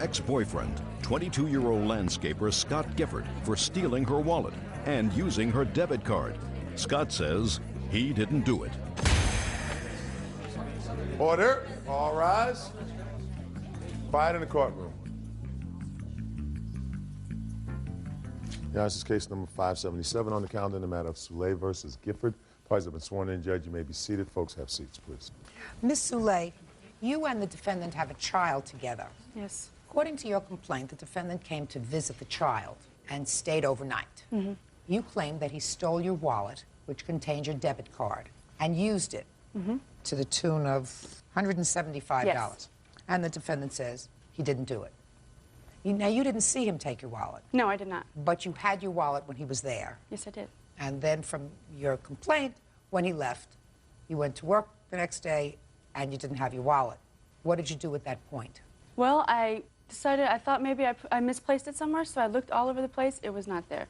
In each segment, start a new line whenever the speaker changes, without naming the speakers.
ex-boyfriend, 22-year-old landscaper Scott Gifford, for stealing her wallet and using her debit card. Scott says he didn't do it.
Order. All rise. Quiet in the courtroom. Yeah, this is case number 577 on the calendar in the matter of Soule versus Gifford. Parties have been sworn in. Judge, you may be seated. Folks, have seats, please.
Miss Soule, you and the defendant have a child together.
Yes.
According to your complaint, the defendant came to visit the child and stayed overnight. Mm-hmm. You claim that he stole your wallet, which contained your debit card, and used it to the tune of $175.
Yes.
And the defendant says he didn't do it. Now, you didn't see him take your wallet.
No, I did not.
But you had your wallet when he was there.
Yes, I did.
And then from your complaint, when he left, you went to work the next day and you didn't have your wallet. What did you do at that point?
Well, I decided, I thought maybe I misplaced it somewhere, so I looked all over the place. It was not there.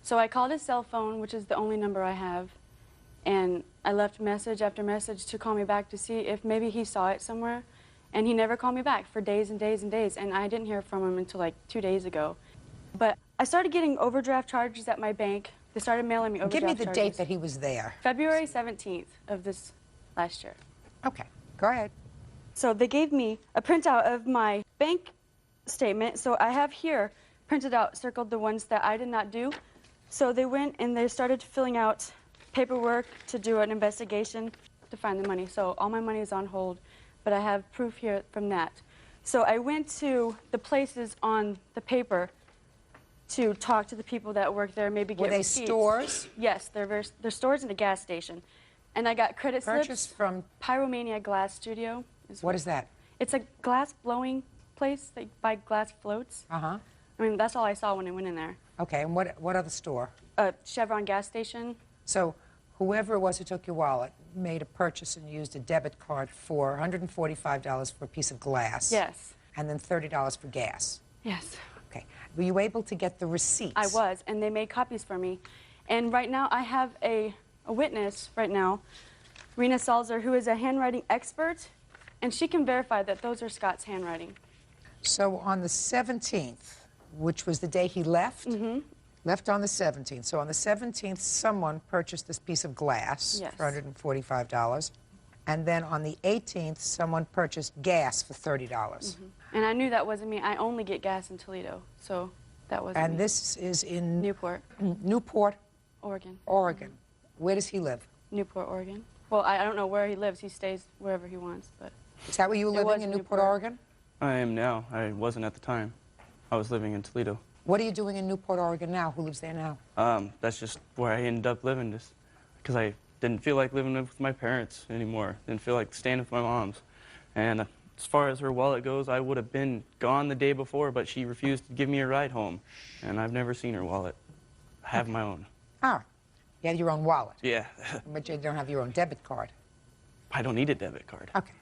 So I called his cell phone, which is the only number I have, and I left message after message to call me back to see if maybe he saw it somewhere. And he never called me back for days and days and days, and I didn't hear from him until like 2 days ago. But I started getting overdraft charges at my bank. They started mailing me overdraft charges.
Give me the date that he was there.
February 17th of this last year.
Okay, go ahead.
So they gave me a printout of my bank statement. So I have here printed out, circled the ones that I did not do. So they went and they started filling out paperwork to do an investigation to find the money. So all my money is on hold, but I have proof here from that. So I went to the places on the paper to talk to the people that work there, maybe get receipts.
Were they stores?
Yes, they're stores and a gas station. And I got credit slips.
Purchased from?
Pyromania Glass Studio.
What is that?
It's a glass blowing place. They buy glass floats.
Uh-huh.
I mean, that's all I saw when I went in there.
Okay, and what other store?
Chevron gas station.
So whoever it was who took your wallet made a purchase and used a debit card for $145 for a piece of glass.
Yes.
And then $30 for gas.
Yes.
Okay. Were you able to get the receipts?
I was, and they made copies for me. And right now I have a witness right now, Rena Salzer, who is a handwriting expert, and she can verify that those are Scott's handwriting.
So on the 17th, which was the day he left, left on the 17th. So on the 17th, someone purchased this piece of glass for $145. And then on the 18th, someone purchased gas for $30.
And I knew that wasn't me. I only get gas in Toledo, so that wasn't me.
And this is in?
Newport.
Newport?
Oregon.
Oregon. Where does he live?
Newport, Oregon. Well, I don't know where he lives. He stays wherever he wants, but...
Is that where you were living, in Newport, Oregon?
I am now. I wasn't at the time. I was living in Toledo.
What are you doing in Newport, Oregon now? Who lives there now?
That's just where I ended up living, just because I didn't feel like living with my parents anymore. Didn't feel like staying with my mom's. And as far as her wallet goes, I would have been gone the day before, but she refused to give me a ride home. And I've never seen her wallet. I have my own.
Ah, you have your own wallet?
Yeah.
But you don't have your own debit card?
I don't need a debit card.
Okay.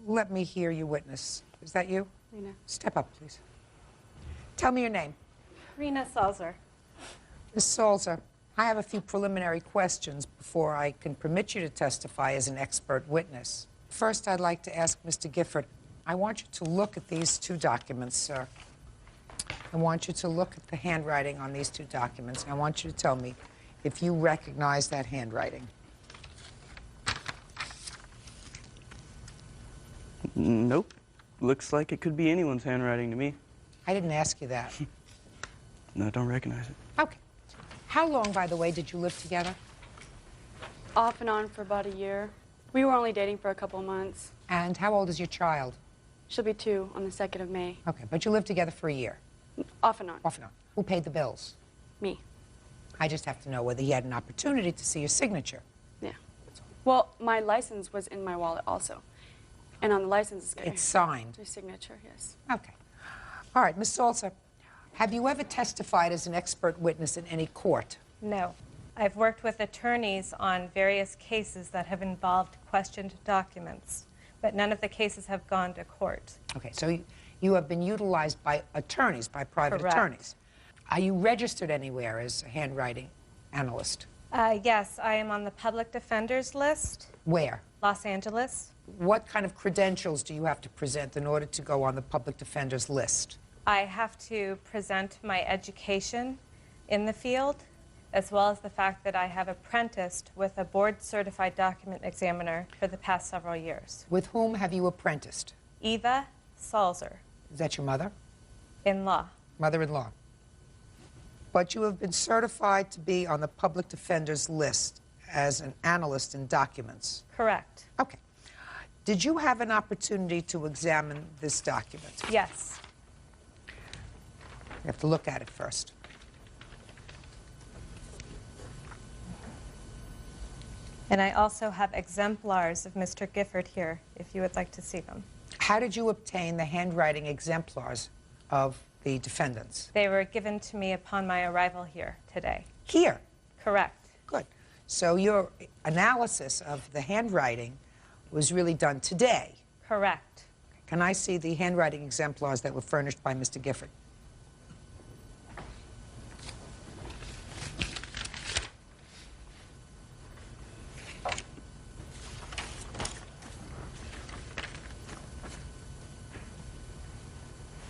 Let me hear you witness. Is that you?
Rena.
Step up, please. Tell me your name.
Rena Salzer.
Ms. Salzer, I have a few preliminary questions before I can permit you to testify as an expert witness. First, I'd like to ask Mr. Gifford, I want you to look at these two documents, sir. I want you to look at the handwriting on these two documents, and I want you to tell me if you recognize that handwriting.
Nope. Looks like it could be anyone's handwriting to me.
I didn't ask you that.
No, I don't recognize it.
Okay. How long, by the way, did you live together?
Off and on for about a year. We were only dating for a couple of months.
And how old is your child?
She'll be 2 on the 2nd of May.
Okay, but you lived together for a year?
Off and on.
Off and on. Who paid the bills?
Me.
I just have to know whether he had an opportunity to see your signature.
Yeah. Well, my license was in my wallet also. And on the license,
it's signed.
Your signature, yes.
Okay. All right, Ms. Salzer, have you ever testified as an expert witness in any court?
No. I've worked with attorneys on various cases that have involved questioned documents, but none of the cases have gone to court.
Okay, so you have been utilized by attorneys, by private
Correct.
attorneys. Are you registered anywhere as a handwriting analyst?
Yes, I am on the public defender's list.
Where?
Los Angeles.
what kind of credentials do you have to present in order to go on the public defender's list?
I have to present my education in the field, as well as the fact that I have apprenticed with a board-certified document examiner for the past several years.
With whom have you apprenticed?
Eva Salzer,
Is that your mother?
in-law.
Mother-in-law. But you have been certified to be on the public defender's list as an analyst in documents.
Correct.
Okay. Did you have an opportunity to examine this document?
Yes.
You have to look at it first.
And I also have exemplars of Mr. Gifford here, if you would like to see them.
How did you obtain the handwriting exemplars of the defendants?
They were given to me upon my arrival here today.
Here.
Correct.
Good. So your analysis of the handwriting was really done today.
Correct.
Can I see the handwriting exemplars that were furnished by Mr. Gifford?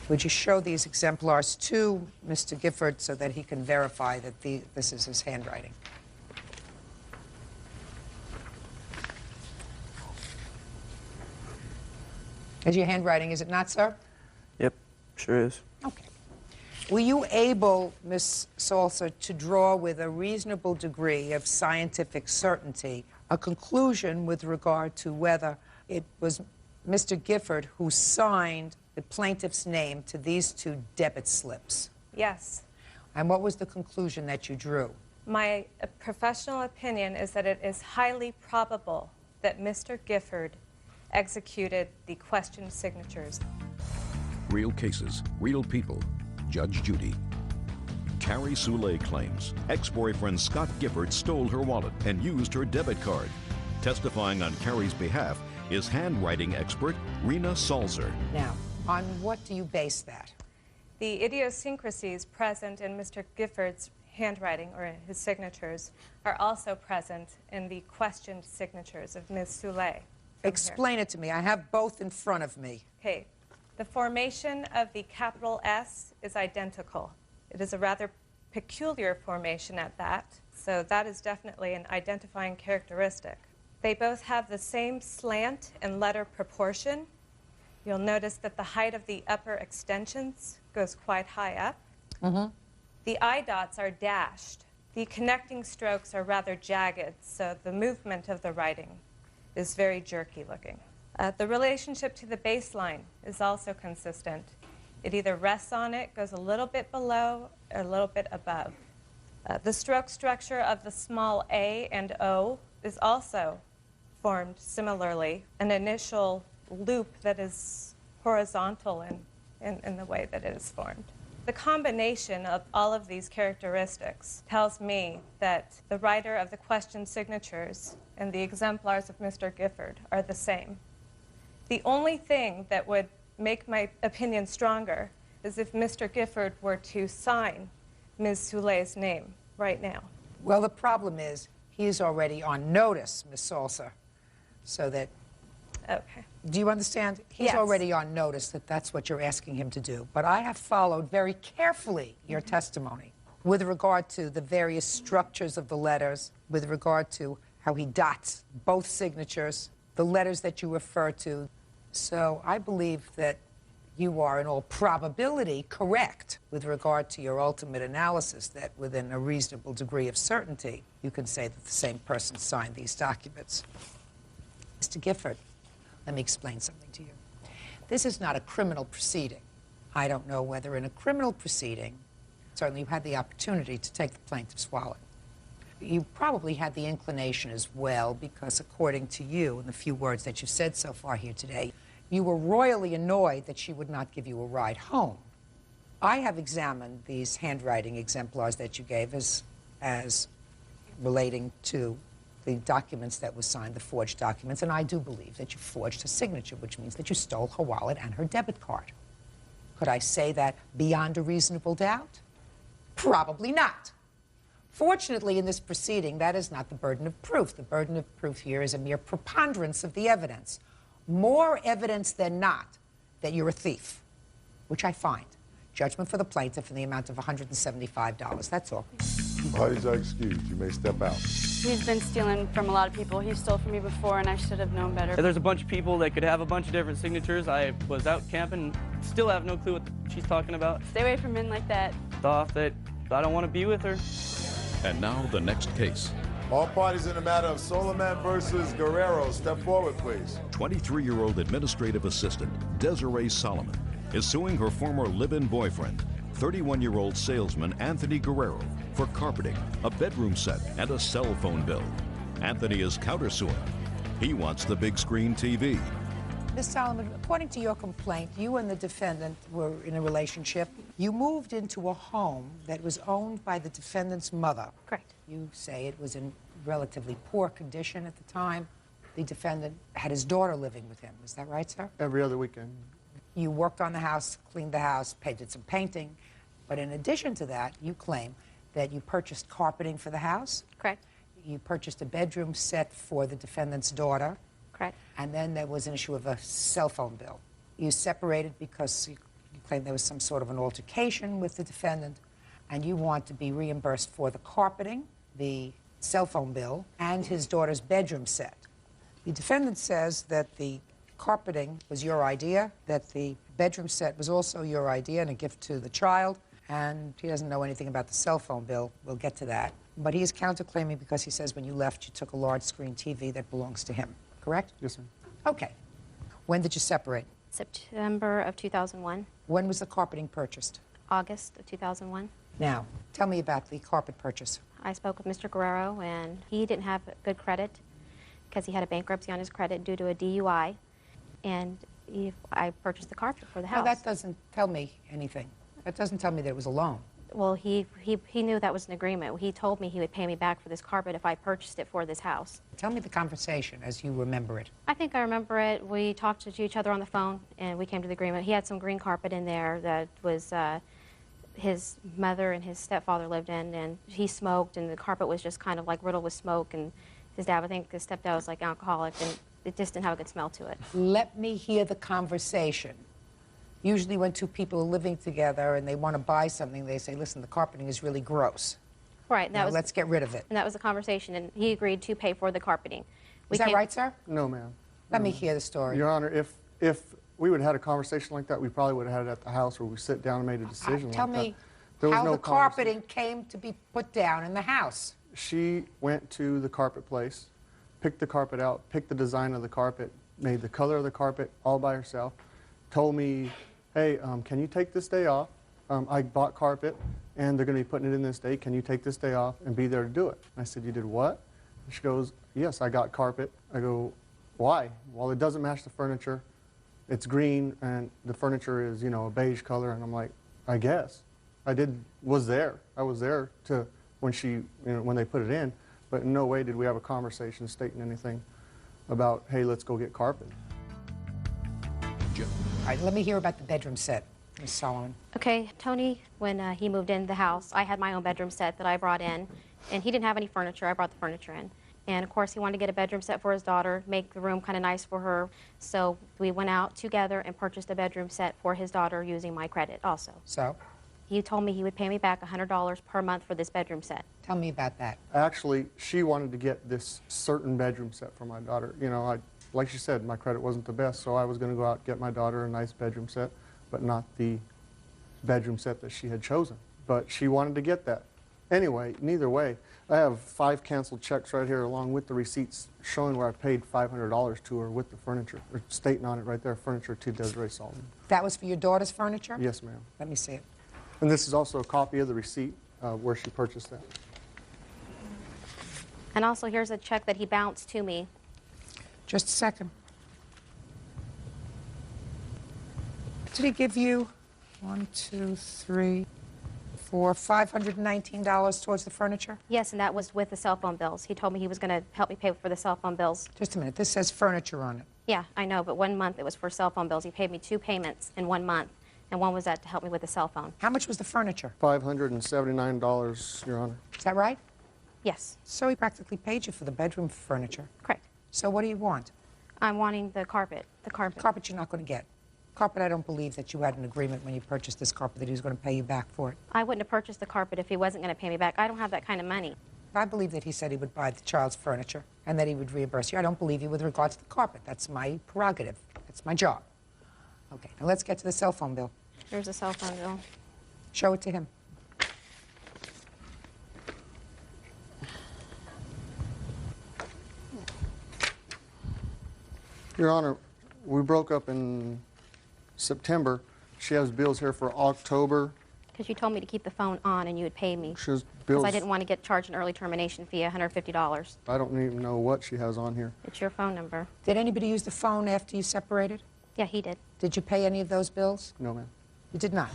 Would you show these exemplars to Mr. Gifford so that he can verify that this is his handwriting? Is your handwriting, is it not, sir?
Yep, sure is.
Okay. Were you able, Ms. Salzer, to draw with a reasonable degree of scientific certainty a conclusion with regard to whether it was Mr. Gifford who signed the plaintiff's name to these two debit slips?
Yes.
And what was the conclusion that you drew?
My professional opinion is that it is highly probable that Mr. Gifford executed the questioned signatures.
Real cases, real people. Judge Judy. Carrie Soule claims ex-boyfriend Scott Gifford stole her wallet and used her debit card. Testifying on Carrie's behalf is handwriting expert Rena Salzer.
Now, on what do you base that?
The idiosyncrasies present in Mr. Gifford's handwriting, or his signatures, are also present in the questioned signatures of Ms. Soule.
Explain it to me. I have both in front of me.
Okay. The formation of the capital S is identical. It is a rather peculiar formation at that, so that is definitely an identifying characteristic. They both have the same slant and letter proportion. You'll notice that the height of the upper extensions goes quite high up. The I dots are dashed. The connecting strokes are rather jagged, so the movement of the writing is very jerky looking. The relationship to the baseline is also consistent. It either rests on it, goes a little bit below, or a little bit above. The stroke structure of the small a and o is also formed similarly, an initial loop that is horizontal in the way that it is formed. The combination of all of these characteristics tells me that the writer of the questioned signatures and the exemplars of Mr. Gifford are the same. The only thing that would make my opinion stronger is if Mr. Gifford were to sign Ms. Soule's name right now.
Well, the problem is he is already on notice, Ms. Salzer, so that...
Okay.
Do you understand? He's
Yes.
already on notice that that's what you're asking him to do. But I have followed very carefully your testimony with regard to the various structures of the letters, with regard to how he dots both signatures, the letters that you refer to. So I believe that you are in all probability correct with regard to your ultimate analysis, that within a reasonable degree of certainty, you can say that the same person signed these documents. Mr. Gifford, let me explain something to you. This is not a criminal proceeding. I don't know whether in a criminal proceeding, certainly you had the opportunity to take the plaintiff's wallet. You probably had the inclination as well, because according to you, in the few words that you've said so far here today, you were royally annoyed that she would not give you a ride home. I have examined these handwriting exemplars that you gave as relating to the documents that were signed, the forged documents, and I do believe that you forged her signature, which means that you stole her wallet and her debit card. Could I say that beyond a reasonable doubt? Probably not. Fortunately, in this proceeding, that is not the burden of proof. The burden of proof here is a mere preponderance of the evidence. more evidence than not that you're a thief, which I find. Judgment for the plaintiff in the amount of $175. That's all.
Parties are excused. You may step out.
He's been stealing from a lot of people. He stole from me before, and I should have known better.
There's a bunch of people that could have a bunch of different signatures. I was out camping, still have no clue what she's talking about.
Stay away from men like that.
Thought that I don't want to be with her.
And now the next case.
All parties in the matter of Solomon versus Guerrero, step forward, please.
23-year-old administrative assistant Desiree Solomon is suing her former live-in boyfriend, 31-year-old salesman Anthony Guerrero, for carpeting, a bedroom set, and a cell phone bill. Anthony is countersuing. He wants the big screen TV.
Ms. Solomon, according to your complaint, you and the defendant were in a relationship. You moved into a home that was owned by the defendant's mother.
Correct.
You say it was in relatively poor condition at the time. The defendant had his daughter living with him. Is that right, sir?
Every other weekend.
You worked on the house, cleaned the house, did some painting. But in addition to that, you claim that you purchased carpeting for the house.
Correct.
You purchased a bedroom set for the defendant's daughter.
Correct.
And then there was an issue of a cell phone bill. You separated because you claim there was some sort of an altercation with the defendant, and you want to be reimbursed for the carpeting, the cell phone bill, and his daughter's bedroom set. The defendant says that the carpeting was your idea, that the bedroom set was also your idea and a gift to the child, and he doesn't know anything about the cell phone bill. We'll get to that. But he is counterclaiming because he says when you left, you took a large screen TV that belongs to him. Correct?
Yes, sir.
Okay. When did you separate?
September of 2001,
When was the carpeting purchased?
August of 2001.
Now, tell me about the carpet purchase.
I spoke with Mr. Guerrero, and he didn't have good credit because he had a bankruptcy on his credit due to a DUI, and I purchased the carpet for the house.
No, that doesn't tell me anything. That doesn't tell me that it was a loan.
Well, he knew that was an agreement. He told me he would pay me back for this carpet if I purchased it for this house.
Tell me the conversation as you remember it.
I think I remember it. We talked to each other on the phone, and we came to the agreement. He had some green carpet in there that was his mother and his stepfather lived in, and he smoked, and the carpet was just kind of like riddled with smoke, and his dad, I think his stepdad was like alcoholic, and it just didn't have a good smell to it.
Let me hear the conversation. Usually when two people are living together and they want to buy something, they say, listen, the carpeting is really gross.
Right. And
Now, let's get rid of it.
And that was the conversation, and he agreed to pay for the carpeting.
Is that right, sir?
No, ma'am.
Let me hear the story.
Your Honor, if we would have had a conversation like that, we probably would have had it at the house where we sit down and made a decision
Tell
like that.
me
There was
how
no
the carpeting came to be put down in the house.
She went to the carpet place, picked the carpet out, picked the design of the carpet, made the color of the carpet all by herself, told me, hey, can you take this day off? I bought carpet, and they're going to be putting it in this day. Can you take this day off and be there to do it? I said, you did what? And she goes, yes, I got carpet. I go, why? Well, it doesn't match the furniture. It's green, and the furniture is, a beige color. And I'm like, I guess. I was there to when they put it in, but in no way did we have a conversation stating anything about, hey, let's go get carpet.
All right, let me hear about the bedroom set, Ms. Solomon.
Okay, Tony, when he moved into the house, I had my own bedroom set that I brought in, and he didn't have any furniture. I brought the furniture in. And, of course, he wanted to get a bedroom set for his daughter, make the room kind of nice for her. So we went out together and purchased a bedroom set for his daughter using my credit also.
So?
He told me he would pay me back $100 per month for this bedroom set.
Tell me about that.
Actually, she wanted to get this certain bedroom set for my daughter. Like she said, my credit wasn't the best, so I was going to go out and get my daughter a nice bedroom set, but not the bedroom set that she had chosen. But she wanted to get that. Anyway, neither way, I have 5 canceled checks right here along with the receipts showing where I paid $500 to her with the furniture, or stating on it right there, furniture to Desiree Solomon.
That was for your daughter's furniture?
Yes, ma'am.
Let me see it.
And this is also a copy of the receipt where she purchased that.
And also, here's a check that he bounced to me.
Just a second. Did he give you $519 towards the furniture?
Yes, and that was with the cell phone bills. He told me he was going to help me pay for the cell phone bills.
Just a minute. This says furniture on it.
Yeah, I know, but 1 month it was for cell phone bills. He paid me 2 payments in 1 month, and one was that to help me with the cell phone.
How much was the furniture?
$579, Your Honor.
Is that right?
Yes.
So he practically paid you for the bedroom furniture.
Correct.
So what do you want?
I'm wanting the carpet. The carpet.
Carpet you're not going to get. Carpet, I don't believe that you had an agreement when you purchased this carpet that he was going to pay you back for it.
I wouldn't have purchased the carpet if he wasn't going to pay me back. I don't have that kind of money.
I believe that he said he would buy the child's furniture and that he would reimburse you. I don't believe you with regards to the carpet. That's my prerogative. That's my job. Okay, now let's get to the cell phone bill.
Here's a cell phone bill.
Show it to him.
Your Honor, we broke up in September. She has bills here for October.
Because you told me to keep the phone on and you would pay me.
She has
Because
bills.
I didn't want to get charged an early termination fee, $150.
I don't even know what she has on here.
It's your phone number.
Did anybody use the phone after you separated?
Yeah, he did.
Did you pay any of those bills?
No, ma'am.
You did not.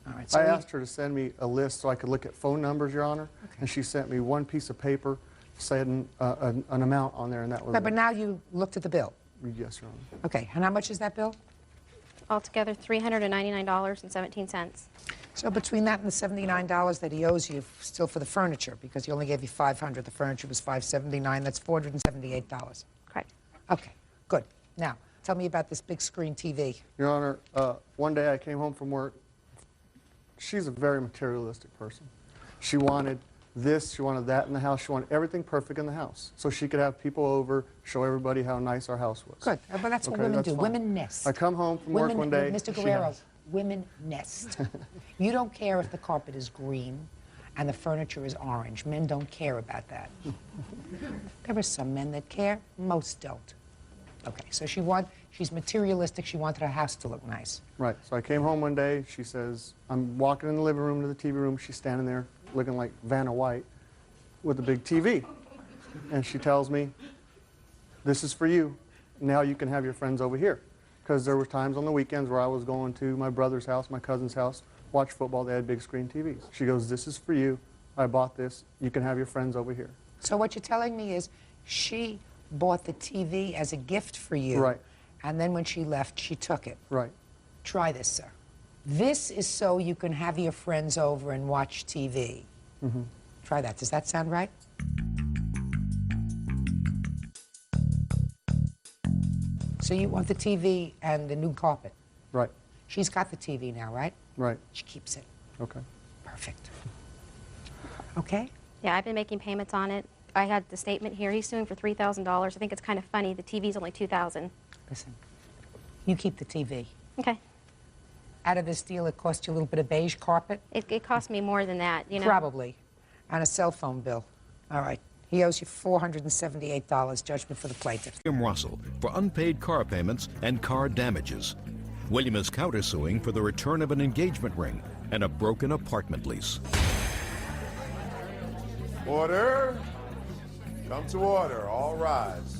All right. So
I
we-
asked her to send me a list so I could look at phone numbers, Your Honor, and she sent me one piece of paper saying an amount on there, and that was
But now you looked at the bill.
Yes, Your Honor.
Okay, and how much is that bill?
Altogether, $399.17.
So between that and the $79 that he owes you still for the furniture, because he only gave you $500, the furniture was $579, that's $478.
Correct.
Okay, good. Now, tell me about this big screen TV.
Your Honor, one day I came home from work. She's a very materialistic person. She wanted this, she wanted that in the house, she wanted everything perfect in the house. So she could have people over, show everybody how nice our house was.
Good, but that's what
Okay,
women
that's
do.
fine.
Women nest.
I come home from work one day.
Mr.
she
Guerrero,
has-
women nest. You don't care if the carpet is green and the furniture is orange. Men don't care about that. There are some men that care, most don't. Okay, so she's materialistic, she wanted her house to look nice.
Right, so I came home one day, she says, I'm walking in the living room to the TV room, she's standing there looking like Vanna White with a big TV. And she tells me, this is for you, now you can have your friends over here. Because there were times on the weekends where I was going to my brother's house, my cousin's house, watch football, they had big screen TVs. She goes, this is for you, I bought this, you can have your friends over here.
So what you're telling me is she bought the TV as a gift for you.
Right.
And then when she left, she took it.
Right.
Try this, sir. This is so you can have your friends over and watch TV.
Mm-hmm.
Try that. Does that sound right? So you want the TV and the new carpet.
Right.
She's got the TV now, right?
Right.
She keeps it.
Okay.
Perfect. Okay?
Yeah, I've been making payments on it. I had the statement here. He's suing for $3,000. I think it's kind of funny. The TV's only $2,000.
Listen, you keep the TV.
Okay.
Out of this deal, it cost you a little bit of beige carpet?
It cost me more than that, you know.
Probably. And a cell phone bill. All right. He owes you $478, judgment for the plaintiff.
William Russell for unpaid car payments and car damages. William is countersuing for the return of an engagement ring and a broken apartment lease.
Order. Come to order. All rise.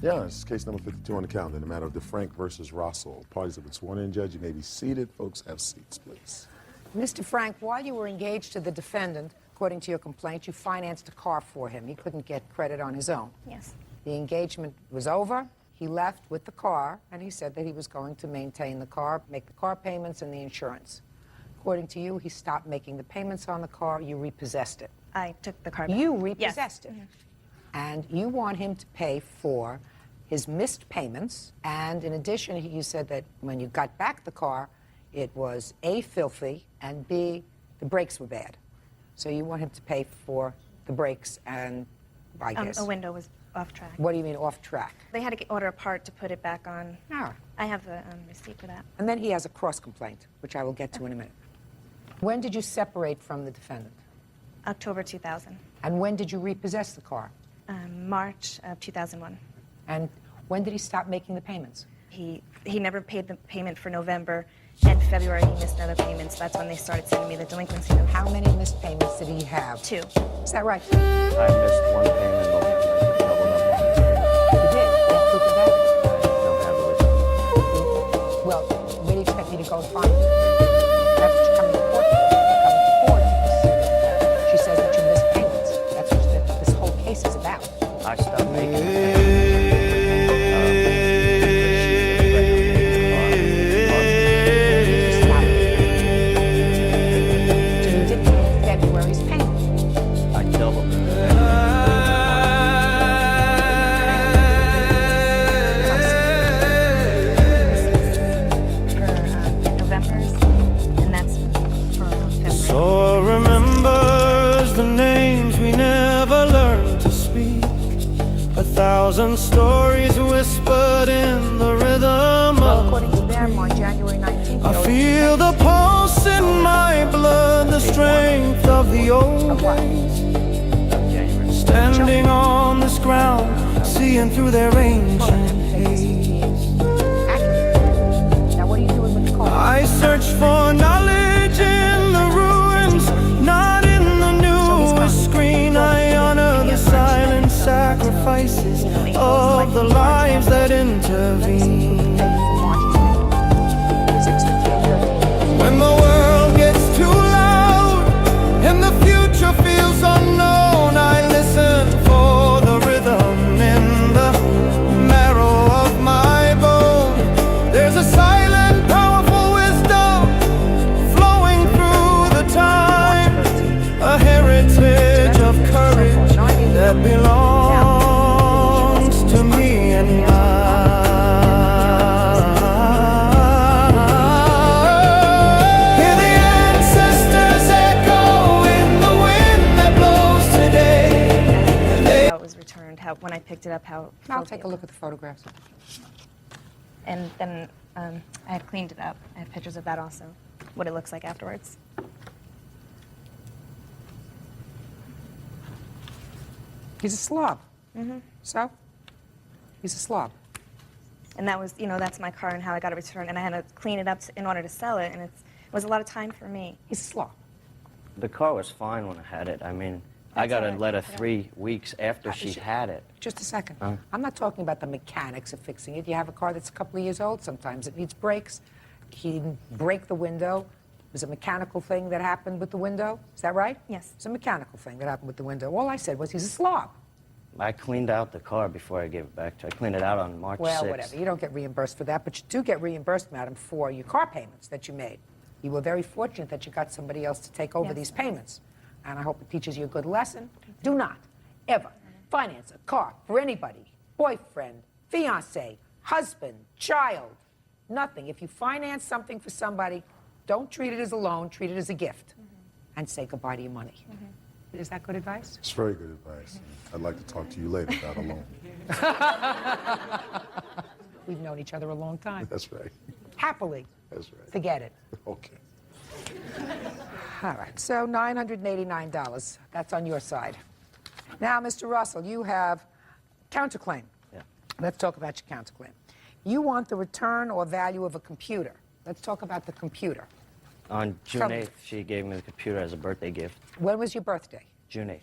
Yeah, this is case number 52 on the calendar in the matter of DeFrank versus Russell. Parties have been sworn in. Judge, you may be seated. Folks, have seats, please.
Mr. Frank, while you were engaged to the defendant, according to your complaint, you financed a car for him. He couldn't get credit on his own.
Yes.
The engagement was over. He left with the car, and he said that he was going to maintain the car, make the car payments and the insurance. According to you, he stopped making the payments on the car. You repossessed it.
I took the car back.
You repossessed
Yes.
it. And you want him to pay for his missed payments. And in addition, you said that when you got back the car, it was A, filthy, and B, the brakes were bad. So you want him to pay for the brakes and, I guess.
A window was off track.
What do you mean off track?
They had to order a part to put it back on.
Ah.
I have the receipt for that.
And then he has a cross complaint, which I will get to in a minute. When did you separate from the defendant?
October 2000.
And when did you repossess the car?
March of 2001.
And when did he stop making the payments?
He never paid the payment for November, and February he missed other payments. That's when they started sending me the delinquency notice.
How many missed payments did he have?
2.
Is that right?
I missed one payment.
You did? You have proof of that?
Don't have it.
Well, where do you expect me to go and find it? That's what you're coming to court for. You're coming to court because she says that you missed payments. That's what this whole case is about.
I stopped making payments.
Stop it. So you didn't pay February's payment.
I doubled it.
1,000 stories whispered in the rhythm
Well,
of.
according to them, on January 19th,
I feel the pulse in my blood, the strength of the old days. Standing on this ground, seeing through their ancient haze.
Now, what are you doing with the car?
I search for knowledge in the ruins, not in the newest screen. I honor the silent sacrifices of the lives that intervene. When the world gets too loud and the future feels unknown, I listen for the rhythm in the marrow of my bone. There's a silent, powerful wisdom flowing through the time, a heritage of courage that belongs to me and mine. Hear the ancestors echo in the wind that blows today.
How it was returned, how when I picked it up, how.
I'll take a look at the photographs.
And then I had cleaned it up. I have pictures of that also, what it looks like afterwards.
He's a slob.
Mm-hmm.
So? He's a slob.
And that was, that's my car and how I got it returned. And I had to clean it up in order to sell it. And it was a lot of time for me.
He's a slob.
The car was fine when I had it. I mean, I got a letter 3 weeks after she had it.
Just a second. I'm not talking about the mechanics of fixing it. You have a car that's a couple of years old. Sometimes it needs brakes. He didn't break the window. It was a mechanical thing that happened with the window. Is that right?
Yes.
It's a mechanical thing that happened with the window. All I said was he's a slob.
I cleaned out the car before I gave it back to her. I cleaned it out on March 6th.
Well, whatever. You don't get reimbursed for that, but you do get reimbursed, madam, for your car payments that you made. You were very fortunate that you got somebody else to take over these payments. And I hope it teaches you a good lesson. Do not ever finance a car for anybody. Boyfriend, fiance, husband, child, nothing. If you finance something for somebody, don't treat it as a loan, treat it as a gift. And say goodbye to your money. Is that good advice?
It's very good advice. I'd like to talk to you later about a loan.
We've known each other a long time.
That's right.
Happily.
That's right.
Forget it.
Okay.
All right, so $989. That's on your side. Now, Mr. Russell, you have counterclaim.
Yeah.
Let's talk about your counterclaim. You want the return or value of a computer. Let's talk about the computer.
On June 8th, she gave me the computer as a birthday gift.
When was your birthday?
June 8th.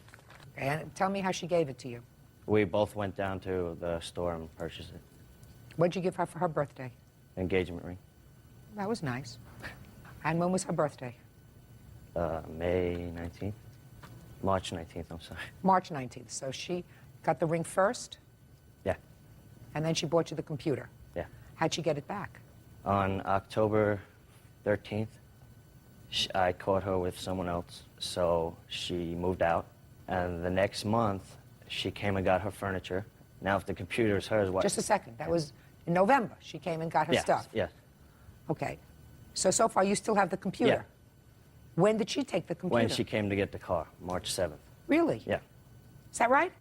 And tell me how she gave it to you.
We both went down to the store and purchased it.
What did you give her for her birthday?
Engagement ring.
That was nice. And when was her birthday?
May 19th. March 19th, I'm sorry.
March 19th. So she got the ring first?
Yeah.
And then she bought you the computer?
Yeah.
How'd she get it back?
On October 13th, I caught her with someone else, so she moved out. And the next month, she came and got her furniture. Now, if the computer is hers, what?
Just a second. That was in November. She came and got her stuff.
Yes.
Okay. So far, you still have the computer?
Yeah.
When did she take the computer?
When she came to get the car, March 7th.
Really?
Yeah.
Is that right?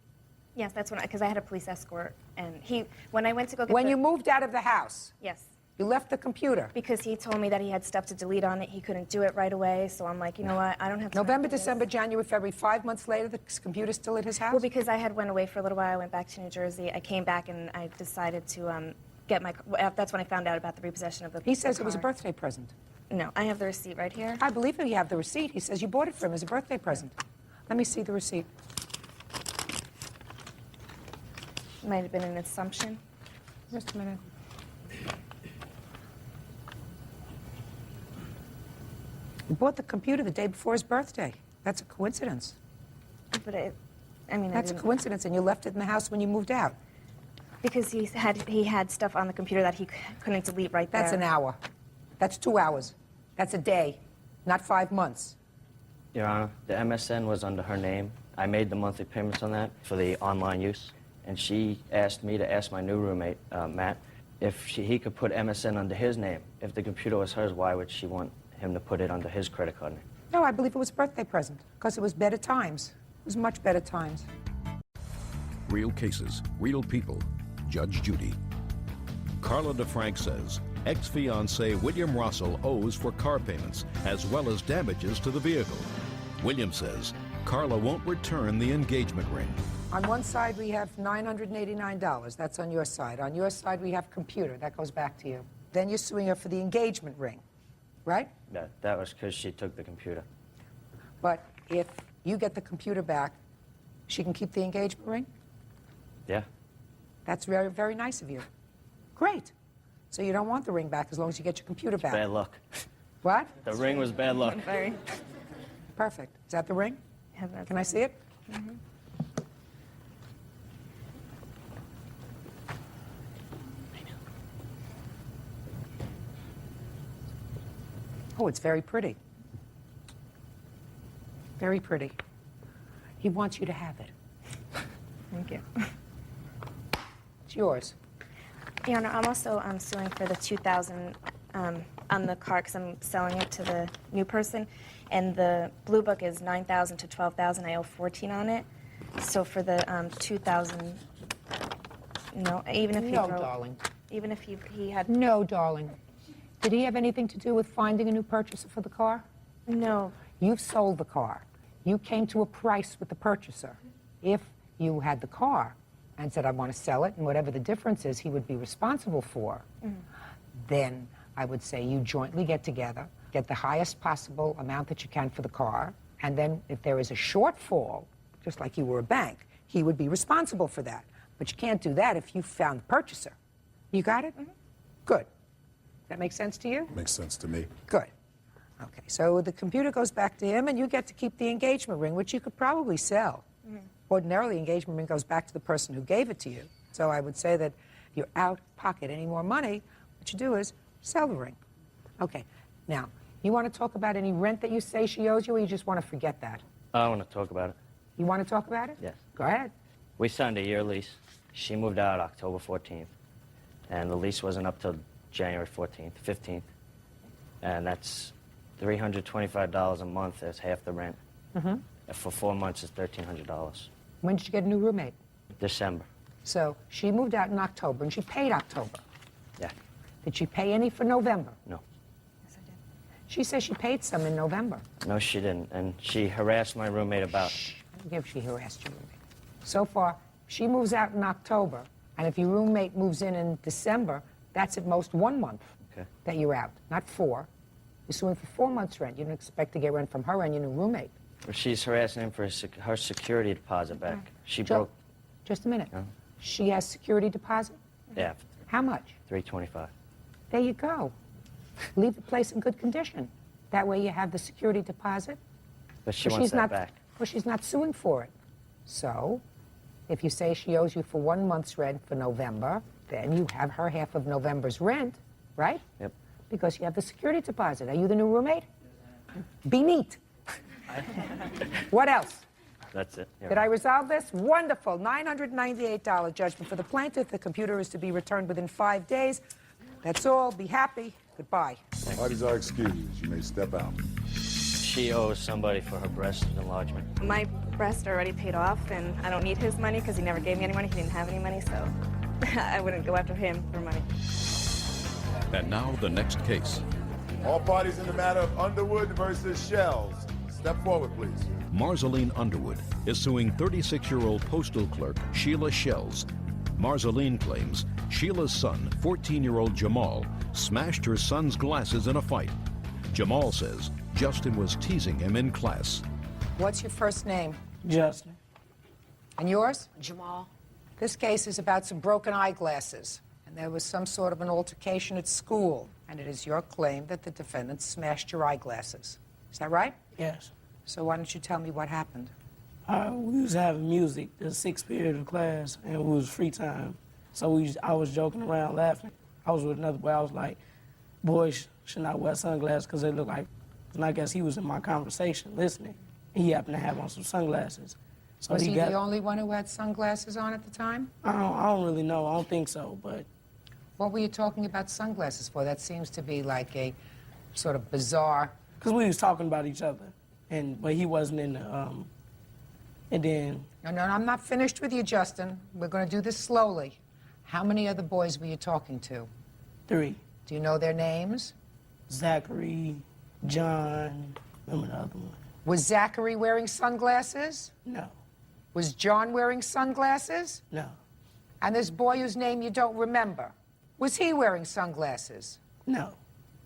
Yes, that's when, because I had a police escort. And when I went to go get
When you moved out of the house?
Yes.
You left the computer?
Because he told me that he had stuff to delete on it. He couldn't do it right away. So I'm like, you know what? I don't have time.
November, December, January, February, 5 months later, the computer's still at his house?
Well, because I had went away for a little while. I went back to New Jersey. I came back and I decided to get my, that's when I found out about the repossession of the
He says
the
it was a
car.
birthday present.
No, I have the receipt right here.
I believe you have the receipt. He says you bought it for him as a birthday present. Let me see the receipt.
Might have been an assumption.
Just a minute. You bought the computer the day before his birthday. That's a coincidence.
But I mean,
That's a coincidence, and you left it in the house when you moved out.
Because he had stuff on the computer that he couldn't delete right there.
That's an hour. That's 2 hours. That's a day, not 5 months.
Your Honor, the MSN was under her name. I made the monthly payments on that for the online use. And she asked me to ask my new roommate, Matt, if he could put MSN under his name. If the computer was hers, why would she want him to put it under his credit card name?
No, I believe it was a birthday present, because it was better times. It was much better times.
real cases, real people. Judge Judy. Carla DeFrank says ex-fiancé William Russell owes for car payments as well as damages to the vehicle. William says Carla won't return the engagement ring.
On one side, we have $989. That's on your side. On your side, we have computer. That goes back to you. Then you're suing her for the engagement ring, right?
That was because she took the computer.
But if you get the computer back, she can keep the engagement ring?
Yeah.
That's very, very nice of you. Great. So you don't want the ring back as long as you get your computer back.
Bad luck.
What?
The ring was bad luck.
Very.
Perfect. Is that the ring?
Yeah, that's
Can I see it?
Mm-hmm.
Oh, it's very pretty. Very pretty. He wants you to have it.
Thank you.
It's yours.
Your Honor, I'm also suing for the $2,000 on the car because I'm selling it to the new person, and the blue book is $9,000 to $12,000. I owe $14 on it. So for the $2,000, no, even if he
No,
drove,
darling.
even if he had
No, darling. Did he have anything to do with finding a new purchaser for the car?
no.
You've sold the car. You came to a price with the purchaser. If you had the car and said, I want to sell it, and whatever the difference is, he would be responsible for, then I would say you jointly get together, get the highest possible amount that you can for the car, and then if there is a shortfall, just like you were a bank, he would be responsible for that. But you can't do that if you found the purchaser. You got it? Good. That makes sense to you?
Makes sense to me.
Good. Okay, so the computer goes back to him, and you get to keep the engagement ring, which you could probably sell. Ordinarily, engagement ring goes back to the person who gave it to you. So I would say that if you're out of pocket any more money, what you do is sell the ring. Okay, now, you want to talk about any rent that you say she owes you, or you just want to forget that?
I want to talk about it.
You want to talk about it?
Yes.
Go ahead.
We signed a year lease. She moved out October 14th, and the lease wasn't up till January 14th, 15th, and that's $325 a month as half the rent. And for 4 months, it's $1,300.
When did you get a new roommate?
December.
So she moved out in October, and she paid October.
Yeah.
Did she pay any for November?
No.
Yes, I did.
She says she paid some in November.
No, she didn't. And she harassed my roommate about.
Shh. I don't give she harassed your roommate. So far, she moves out in October, and if your roommate moves in December, that's at most 1 month that you're out, not 4. You're suing for 4 months' rent. You don't expect to get rent from her and your new roommate.
Well, she's harassing him for her security deposit back. She broke.
Just a minute.
Huh?
She has security deposit?
Yeah,
How much?
$325.
There you go. Leave the place in good condition. That way you have the security deposit.
But she wants that
not,
back.
Well, she's not suing for it. So, if you say she owes you for 1 month's rent for November, then you have her half of November's rent, right?
Yep.
Because you have the security deposit. Are you the new roommate? Be neat. What else?
That's it. Yeah.
Did I resolve this? Wonderful. $998 judgment for the plaintiff. The computer is to be returned within 5 days. That's all. Be happy. Goodbye.
Parties are excused. You may step out.
She owes somebody for her breast enlargement.
My breast already paid off, and I don't need his money because he never gave me any money. He didn't have any money, so I wouldn't go after him for money.
And now the next case.
All parties in the matter of Underwood versus Shells. Step forward, please.
Marceline Underwood is suing 36-year-old postal clerk Sheila Shells. Marceline claims Sheila's son, 14-year-old Jamal, smashed her son's glasses in a fight. Jamal says Justin was teasing him in class.
What's your first name?
Justin.
And yours?
Jamal.
This case is about some broken eyeglasses, and there was some sort of an altercation at school, and it is your claim that the defendant smashed your eyeglasses. Is that right?
Yes.
So why don't you tell me what happened?
We was having music, the 6th period of class, and it was free time. So I was joking around, laughing. I was with another boy. I was like, boys should not wear sunglasses because they look like... And I guess he was in my conversation listening. He happened to have on some sunglasses. So
Was he
got,
the only one who had sunglasses on at the time?
I don't really know. I don't think so, but...
What were you talking about sunglasses for? That seems to be like a sort of bizarre...
Because we was talking about each other, but he wasn't in And then...
No, I'm not finished with you, Justin. We're going to do this slowly. How many other boys were you talking to?
3.
Do you know their names?
Zachary, John, remember the other one?
Was Zachary wearing sunglasses?
No.
Was John wearing sunglasses?
No.
And this boy whose name you don't remember, was he wearing sunglasses?
No.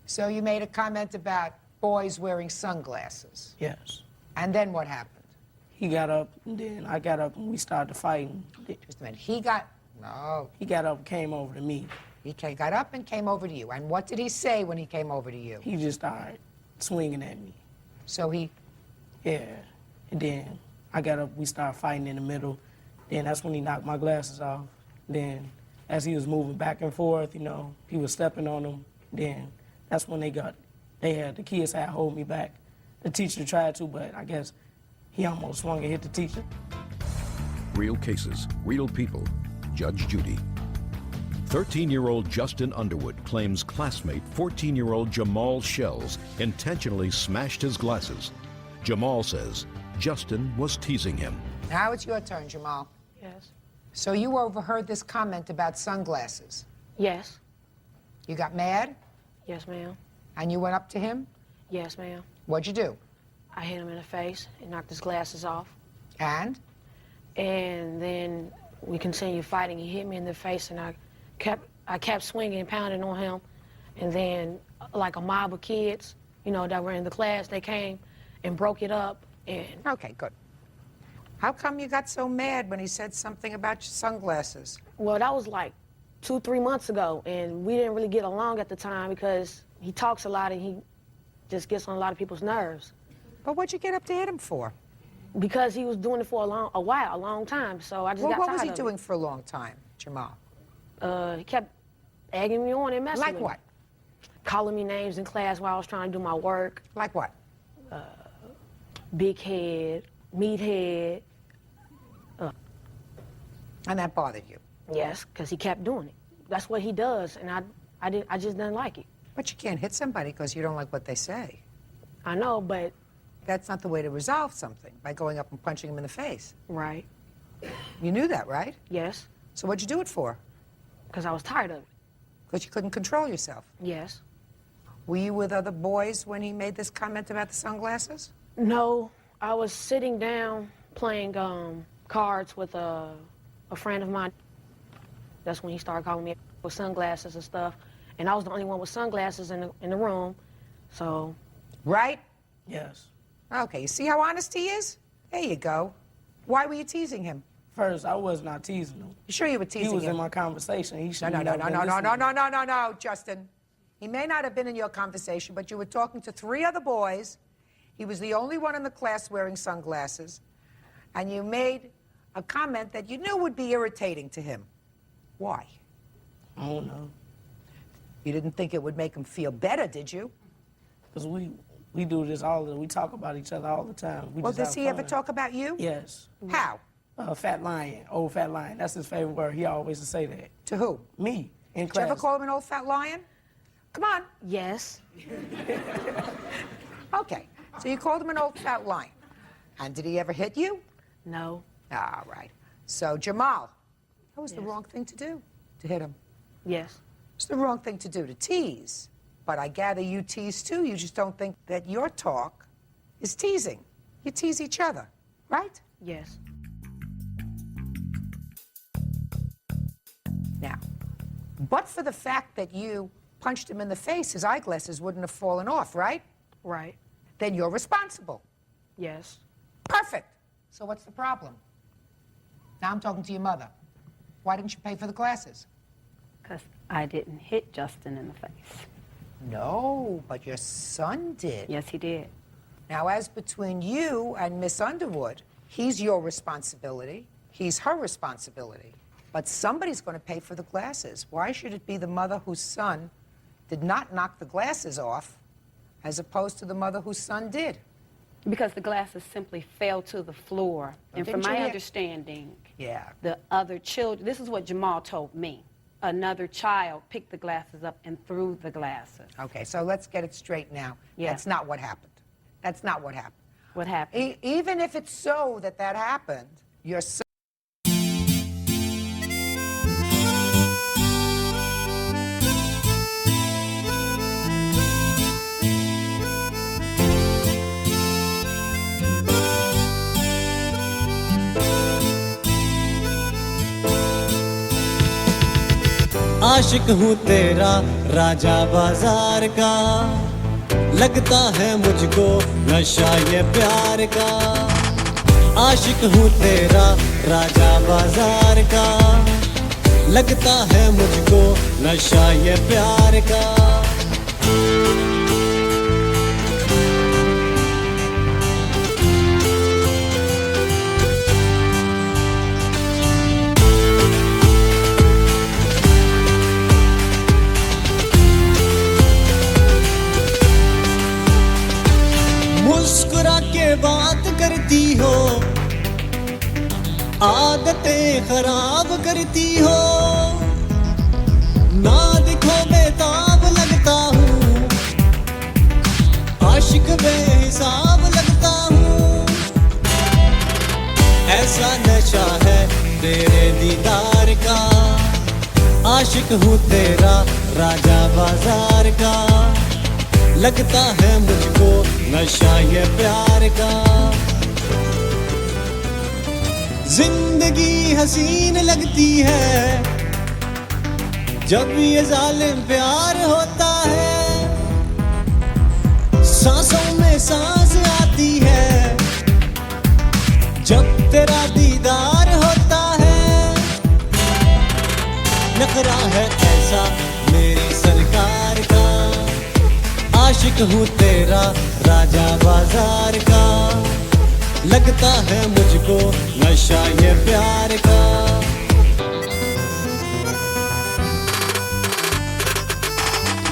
So you made a comment about boys wearing sunglasses.
Yes.
And then what happened?
He got up, and then I got up, and we started fighting.
Just a minute. He got up,
came over to me.
He got up and came over to you. And what did he say when he came over to you?
He just started swinging at me.
So he...
Yeah. And then I got up, we started fighting in the middle. Then that's when he knocked my glasses off. Then as he was moving back and forth, you know, he was stepping on them. Then that's when the kids had to hold me back. The teacher tried to, but I guess he almost swung and hit the teacher.
Real cases, real people. Judge Judy. 13-year-old Justin Underwood claims classmate 14-year-old Jamal Shells intentionally smashed his glasses. Jamal says Justin was teasing him.
Now it's your turn, Jamal.
Yes.
So you overheard this comment about sunglasses.
Yes.
You got mad?
Yes, ma'am.
And you went up to him?
Yes, ma'am.
What'd you do?
I hit him in the face and knocked his glasses off.
And?
And then we continued fighting. He hit me in the face, and I kept swinging and pounding on him. And then, like a mob of kids, you know, that were in the class, they came and broke it up. And
okay, good. How come you got so mad when he said something about your sunglasses?
Well, that was like 2-3 months ago, and we didn't really get along at the time because he talks a lot and he just gets on a lot of people's nerves.
But what'd you get up to hit him for?
Because he was doing it for a long time, so I just got tired of it.
What was he doing for a long time, Jamal?
He kept egging me on and messing with me.
Like what?
Calling me names in class while I was trying to do my work.
Like what?
Big head, meathead.
And that bothered you?
Yes, because he kept doing it. That's what he does, and I just didn't like it.
But you can't hit somebody because you don't like what they say.
I know, but...
That's not the way to resolve something, by going up and punching him in the face.
Right.
You knew that, right?
Yes.
So what'd you do it for?
Because I was tired of it.
Because you couldn't control yourself?
Yes.
Were you with other boys when he made this comment about the sunglasses?
No, I was sitting down playing cards with a friend of mine. That's when he started calling me with sunglasses and stuff. And I was the only one with sunglasses in the room, so...
Right?
Yes.
Okay, you see how honest he is? There you go. Why were you teasing him?
First, I was not teasing him.
You sure you were teasing him?
He was in my conversation. He should
No, Justin. He may not have been in your conversation, but you were talking to 3 other boys. He was the only one in the class wearing sunglasses. And you made a comment that you knew would be irritating to him. Why?
I don't know.
You didn't think it would make him feel better, did you?
Because we do this we talk about each other all the time.
Well, does he ever talk about you?
Yes.
How?
Fat lion, old fat lion. That's his favorite word. He always would say that.
To who?
Me, in
class.
class.
Did you ever call him an old fat lion? Come on.
Yes.
Okay, so you called him an old fat lion. And did he ever hit you?
No.
All right. So, Jamal, that was the wrong thing to do, to hit him.
Yes.
It's the wrong thing to do, to tease. But I gather you tease too. You just don't think that your talk is teasing. You tease each other, right?
Yes.
Now, but for the fact that you punched him in the face, his eyeglasses wouldn't have fallen off, right?
Right.
Then you're responsible.
Yes.
Perfect. So what's the problem? Now I'm talking to your mother. Why didn't you pay for the glasses?
Because I didn't hit Justin in the face.
No, but your son did.
Yes, he did.
Now, as between you and Miss Underwood, he's your responsibility. He's her responsibility. But somebody's going to pay for the glasses. Why should it be the mother whose son did not knock the glasses off as opposed to the mother whose son did?
Because the glasses simply fell to the floor. And from my understanding, the other children, this is what Jamal told me. Another child picked the glasses up and threw the glasses.
Okay, so let's get it straight now.
Yeah.
That's not what happened. That's not what happened.
what happened.
Even if it's so that happened, you're so
आशिक हूँ तेरा राजा बाजार का, लगता है मुझको नशा ये प्यार का। आशिक हूँ तेरा राजा बाजार का, लगता है मुझको नशा ये प्यार का। मुस्कुरा के बात करती हो, आदतें खराब करती हो, ना दिखो बेताब लगता हूँ, आशिक बेहिसाब लगता हूँ। ऐसा नशा है तेरे दीदार का, आशिक हूँ तेरा राजा बाजार का, लगता है मुझको नशा ये प्यार का। जिंदगी हसीन लगती है जब ये जालिम प्यार होता है, सांसों में सांस आती है जब तेरा दीदार होता है। नखरा है ऐसा मेरी सरकार का, आशिक हूँ तेरा राजा बाजार का, लगता है मुझको नशा ये प्यार का।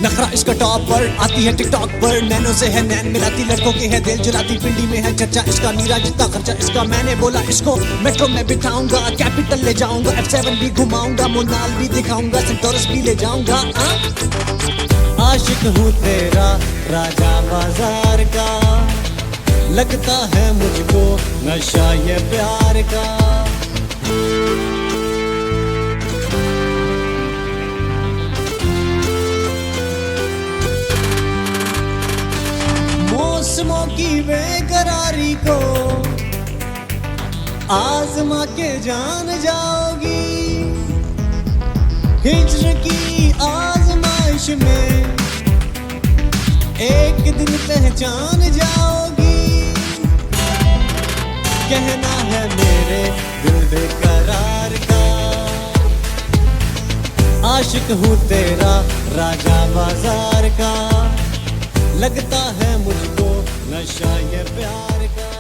नखरा इसका टॉप पर आती है टिकटॉक पर, नैनो से है नैन मिलाती, लड़कों के है दिल जलाती, पिंडी में है चर्चा इसका, नीरा जितना खर्चा इसका। मैंने बोला इसको मेट्रो में बिठाऊंगा, कैपिटल ले जाऊंगा, F7 भी घुमाऊंगा, मोनाल भी दिखाऊंगा, सेंटोरस भी ले जाऊंगा। आशिक हूँ तेरा राजा बाजार का, लगता है मुझको नशा ये प्यार का। मौसमों की बेकरारी को आजमा के जान जाओगी, हिज्र की आजमाइश में एक दिन पहचान जाओगी। कहना है मेरे दिल बेकरार का, आशिक हूँ तेरा राजा बाजार का, लगता है मुझको नशा ये प्यार का।